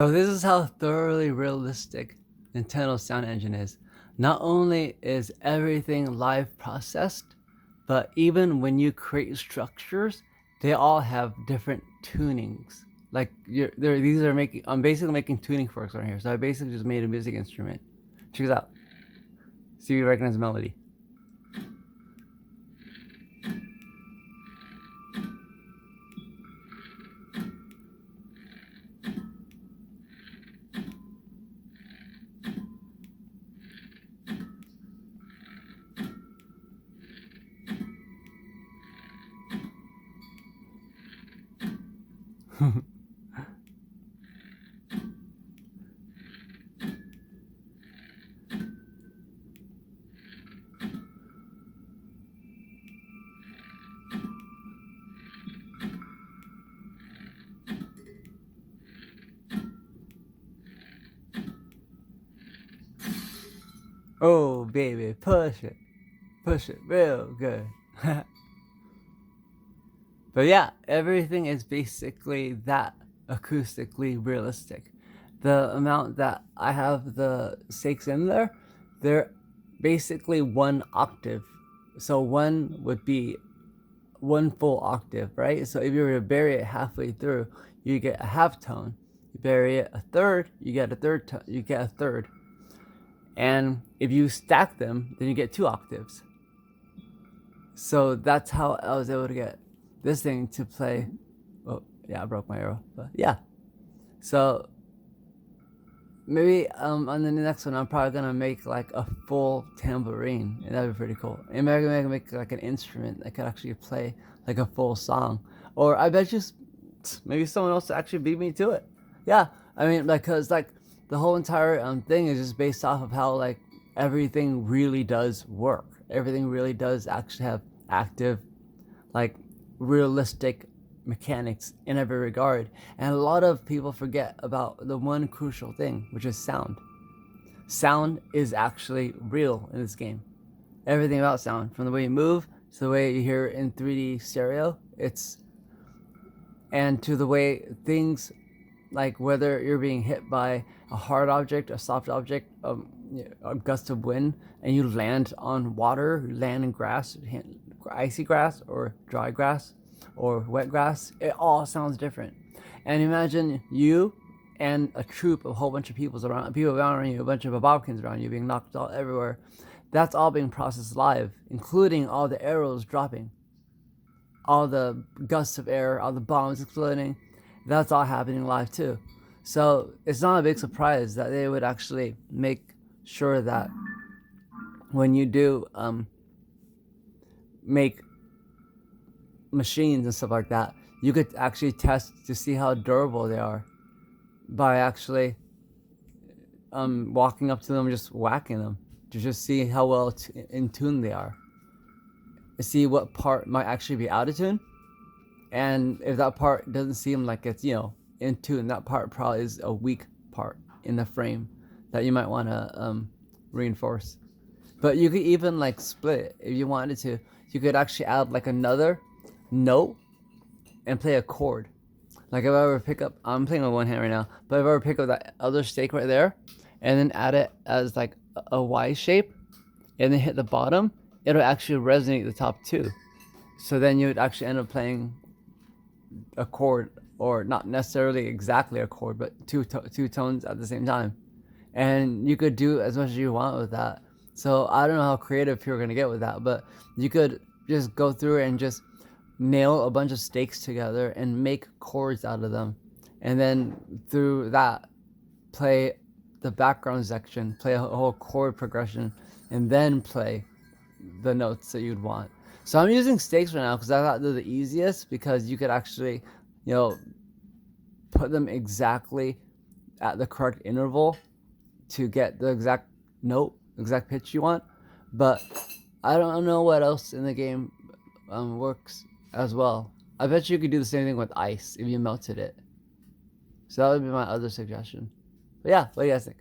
So this is how thoroughly realistic Nintendo's sound engine is. Not only is everything live processed, but even when you create structures, they all have different tunings. Like these are making. I'm basically making tuning forks right here. So I basically just made a music instrument. Check this out. See if you recognize the melody. Oh baby, push it real good. But yeah, everything is basically that acoustically realistic. The amount that I have the stakes in there, they're basically one octave. So one would be one full octave, right? So if you were to bury it halfway through, you get a half tone. You bury it a third, you get a third tone, you get a third. And if you stack them, then you get two octaves. So that's how I was able to get this thing to play. Oh, yeah, I broke my arrow. But yeah. So maybe on the next one, I'm probably gonna make like a full tambourine, and that'd be pretty cool. And maybe I can make like an instrument that could actually play like a full song. Or I bet you maybe someone else actually beat me to it. Yeah, I mean, because like the whole entire thing is just based off of how like everything really does work. Everything really does actually have active, like realistic mechanics in every regard. And a lot of people forget about the one crucial thing, which is sound. Sound is actually real in this game. Everything about sound, from the way you move to the way you hear in 3D stereo, and to the way things, like whether you're being hit by a hard object, a soft object, a gust of wind, and you land on water, you land in grass, icy grass or dry grass or wet grass, it all sounds different. And imagine you and a troop of a whole bunch of people around you, a bunch of bobkins around you being knocked all everywhere. That's all being processed live, including all the arrows dropping, all the gusts of air, all the bombs exploding. That's all happening live too. So it's not a big surprise that they would actually make sure that when you do make machines and stuff like that, you could actually test to see how durable they are by actually walking up to them and just whacking them to just see how well in tune they are. See what part might actually be out of tune, and if that part doesn't seem like it's in tune, that part probably is a weak part in the frame that you might want to reinforce. But you could even like split it if you wanted to. You could actually add like another note and play a chord. Like if I ever pick up, I'm playing with one hand right now, but if I ever pick up that other stake right there and then add it as like a Y shape and then hit the bottom, it'll actually resonate the top too. So then you would actually end up playing a chord, or not necessarily exactly a chord, but two tones at the same time. And you could do as much as you want with that. So I don't know how creative you're gonna get with that, but you could just go through and just nail a bunch of stakes together and make chords out of them, and then through that play the background section, play a whole chord progression, and then play the notes that you'd want. So I'm using stakes right now because I thought they're the easiest, because you could actually, put them exactly at the correct interval to get the exact note, exact pitch you want. But I don't know what else in the game works as well. I bet you could do the same thing with ice if you melted it. So that would be my other suggestion. But yeah, what do you guys think?